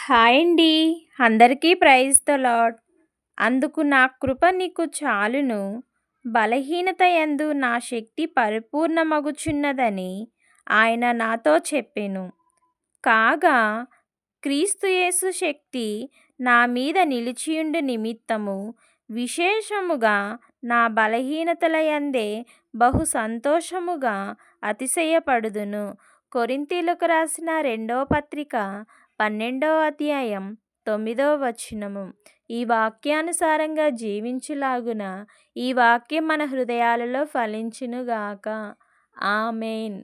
Hi అండి. అందరికీ praise the lord. అందుకు నా కృప నీకు చాలును. బలహీనత యందు నా శక్తి పరిపూర్ణమగుచున్నదని ఆయన నాతో చెప్పెను. కాగా క్రీస్తు యేసు శక్తి నా మీద నిలిచియుండు నిమిత్తము విశేషముగా నా బలహీనతల యందే బహు సంతోషముగా అతిశయపడుదును. కొరింథీయులకు రాసిన 2వ పత్రిక 12వ అధ్యాయం 9వ వచనము. ఈ వాక్యానుసారంగా జీవించులాగున ఈ వాక్యం మన హృదయాలలో ఫలించునుగాక. ఆమేన్.